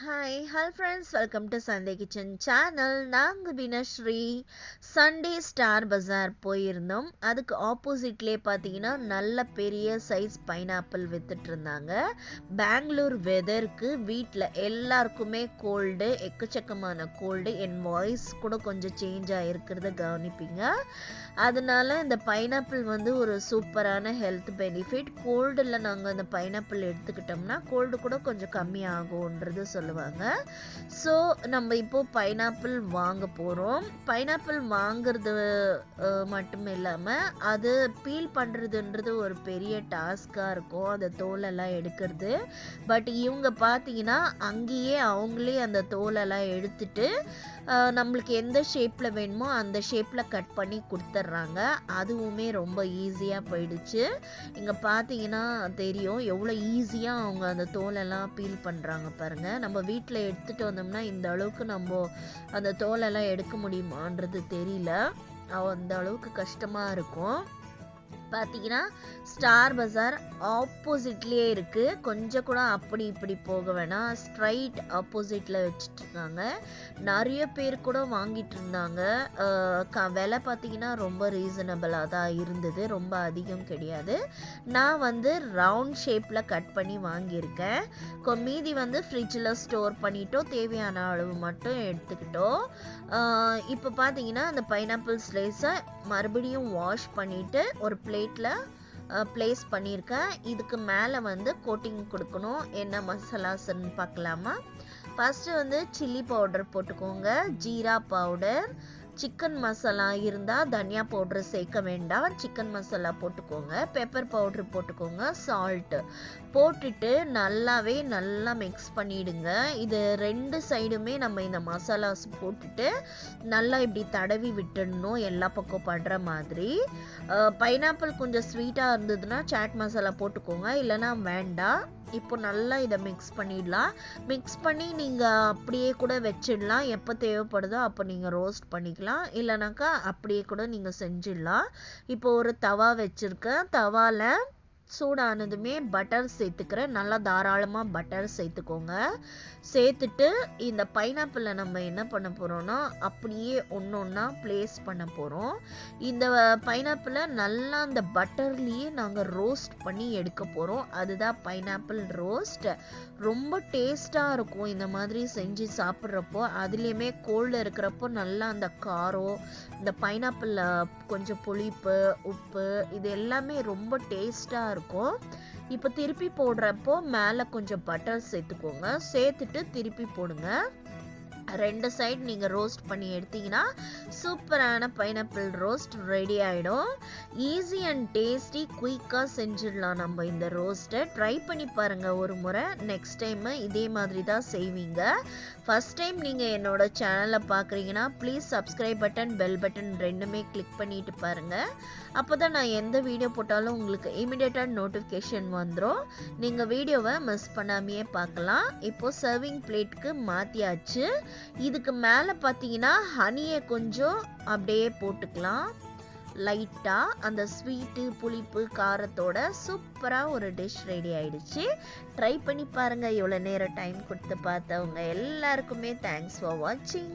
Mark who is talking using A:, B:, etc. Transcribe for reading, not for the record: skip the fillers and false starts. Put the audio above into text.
A: Hi friends, welcome to Sunday Kitchen channel. நாங்க பினஸ்ரீ Sunday star பஜார் போயிருந்தோம். அதுக்கு ஆப்போசிட்லேயே பார்த்தீங்கன்னா நல்ல பெரிய சைஸ் பைனாப்பிள் வித்துட்டு இருந்தாங்க. பெங்களூர் வெதருக்கு வீட்டில் எல்லாருக்குமே கோல்டு, எக்கச்சக்கமான கோல்டு. என் வாய்ஸ் கூட கொஞ்சம் சேஞ்ச் ஆகிருக்கிறத கவனிப்பீங்க. அதனால இந்த பைனாப்பிள் வந்து ஒரு சூப்பரான ஹெல்த் பெனிஃபிட். கோல்டில் நாங்கள் இந்த பைனாப்பிள் எடுத்துக்கிட்டோம்னா கோல்டு கூட கொஞ்சம் கம்மியாகும்ன்றது சொல்லுவாங்க. ஸோ நம்ம இப்போ பைனாப்பிள் வாங்க போகிறோம். பைனாப்பிள் வாங்குறது மட்டும் இல்லாமல் அது பீல் பண்ணுறதுன்றது ஒரு பெரிய டாஸ்காக இருக்கும், அந்த தோலெல்லாம் எடுக்கிறது. பட் இவங்க பார்த்தீங்கன்னா அங்கேயே அவங்களே அந்த தோலெல்லாம் எடுத்துட்டு நம்மளுக்கு எந்த ஷேப்பில் வேணுமோ அந்த ஷேப்பில் கட் பண்ணி கொடுத்துட்றாங்க. அதுவுமே ரொம்ப ஈஸியாக போயிடுச்சு. இங்கே பார்த்தீங்கன்னா தெரியும் எவ்வளோ ஈஸியாக அவங்க அந்த தோலெல்லாம் பீல் பண்ணுறாங்க பாருங்கள். நம்ம வீட்டில் எடுத்துகிட்டு வந்தோம்னா இந்த அளவுக்கு நம்ம அந்த தோலெல்லாம் எடுக்க முடியுமான்றது தெரியல, அந்த அளவுக்கு கஷ்டமாக இருக்கும். பார்த்தீங்கன்னா ஸ்டார் பஜார் ஆப்போசிட்லேயே இருக்குது. கொஞ்சம் கூட அப்படி இப்படி போக வேணாம், ஸ்ட்ரைட் ஆப்போசிட்டில் வச்சுட்டு இருக்காங்க. நிறைய பேர் கூட வாங்கிட்டு இருந்தாங்க. விலை பார்த்தீங்கன்னா ரொம்ப ரீசனபிளாக தான் இருந்தது, ரொம்ப அதிகம் கிடையாது. நான் வந்து ரவுண்ட் ஷேப்பில் கட் பண்ணி வாங்கியிருக்கேன். மீதி வந்து ஃப்ரிட்ஜில் ஸ்டோர் பண்ணிட்டோம், தேவையான அளவு மட்டும் எடுத்துக்கிட்டோம். இப்போ பார்த்தீங்கன்னா அந்த பைனாப்பிள் ஸ்லைஸை மறுபடியும் வாஷ் பண்ணிவிட்டு ஒரு பிளேட்டில் ப்ளேஸ் பண்ணியிருக்கேன். இதுக்கு மேலே வந்து கோட்டிங் கொடுக்கணும். என்ன மசாலாஸ்ன்னு பார்க்கலாமா? ஃபஸ்ட்டு வந்து சில்லி பவுடர் போட்டுக்கோங்க, ஜீரா பவுடர், சிக்கன் மசாலா இருந்தால் தனியா பவுட்ரு சேர்க்க வேண்டாம், சிக்கன் மசாலா போட்டுக்கோங்க, பெப்பர் பவுட்ரு போட்டுக்கோங்க, சால்ட்டு போட்டுட்டு நல்லா மிக்ஸ் பண்ணிவிடுங்க. இது ரெண்டு சைடுமே நம்ம இந்த மசாலாஸ் போட்டுட்டு நல்லா இப்படி தடவி விட்டுடணும், எல்லா பக்கம் பண்ணுற மாதிரி. பைனாப்பிள் கொஞ்சம் ஸ்வீட்டாக இருந்ததுன்னா சாட் மசாலா போட்டுக்கோங்க, இல்லைனா வேண்டாம். இப்போ நல்லா இதை மிக்ஸ் பண்ணிடலாம். மிக்ஸ் பண்ணி நீங்கள் அப்படியே கூட வச்சிடலாம், எப்போ தேவைப்படுதோ அப்போ நீங்கள் ரோஸ்ட் பண்ணிக்கலாம், இல்லைனாக்கா அப்படியே கூட நீங்கள் செஞ்சிடலாம். இப்போ ஒரு தவா வச்சுருக்கேன். தவாவில் சூடானதுமே பட்டர் சேர்த்துக்கிறேன். நல்லா தாராளமாக பட்டர் சேர்த்துக்கோங்க. சேர்த்துட்டு இந்த பைனாப்பிளை நம்ம என்ன பண்ண போகிறோம்னா அப்படியே ஒன்று ஒன்றா ப்ளேஸ் பண்ண போகிறோம். இந்த பைனாப்பிளை நல்லா அந்த பட்டர்லேயே நாங்கள் ரோஸ்ட் பண்ணி எடுக்க போகிறோம். அதுதான் பைனாப்பிள் ரோஸ்ட். ரொம்ப டேஸ்ட்டாக இருக்கும் இந்த மாதிரி செஞ்சு சாப்பிட்றப்போ. அதுலேயுமே கோல்டு இருக்கிறப்போ நல்லா அந்த காரம், இந்த பைனாப்பிளில் கொஞ்சம் புளிப்பு, உப்பு, இது எல்லாமே ரொம்ப டேஸ்ட்டாக இருக்கும். இப்போ திருப்பி போடுறப்போ மேலே கொஞ்சம் பட்டர் சேர்த்துக்கோங்க, சேர்த்துட்டு திருப்பி போடுங்க. ரெண்டு சைடு நீங்கள் ரோஸ்ட் பண்ணி எடுத்தீங்கன்னா சூப்பரான பைனாப்பிள் ரோஸ்ட் ரெடி ஆகிடும். ஈஸி அண்ட் டேஸ்டி, குயிக்காக செஞ்சிடலாம் நம்ம இந்த ரோஸ்ட்டை. ட்ரை பண்ணி பாருங்கள் ஒரு முறை. நெக்ஸ்ட் டைமு இதே மாதிரி தான் செய்வீங்க. ஃபஸ்ட் டைம் நீங்கள் என்னோட சேனலை பார்க்குறீங்கன்னா please subscribe button, bell button ரெண்டுமே கிளிக் பண்ணிட்டு பாருங்கள். அப்போ தான் நான் எந்த வீடியோ போட்டாலும் உங்களுக்கு இமிடியேட்டாக நோட்டிஃபிகேஷன் வந்துடும், நீங்கள் வீடியோவை மிஸ் பண்ணாமையே பார்க்கலாம். இப்போது சர்விங் பிளேட்டுக்கு மாற்றியாச்சு. இதுக்கு மேலே பார்த்தீங்கன்னா ஹனியை கொஞ்சம் அப்படியே போட்டுக்கலாம் லைட்டாக. அந்த ஸ்வீட்டு, புளிப்பு, காரத்தோட சூப்பராக ஒரு டிஷ் ரெடி ஆயிடுச்சு. ட்ரை பண்ணி பாருங்கள். இவ்வளோ நேரம் டைம் கொடுத்து பார்த்தவங்க எல்லாருக்குமே தேங்க்ஸ் ஃபார் வாட்சிங்.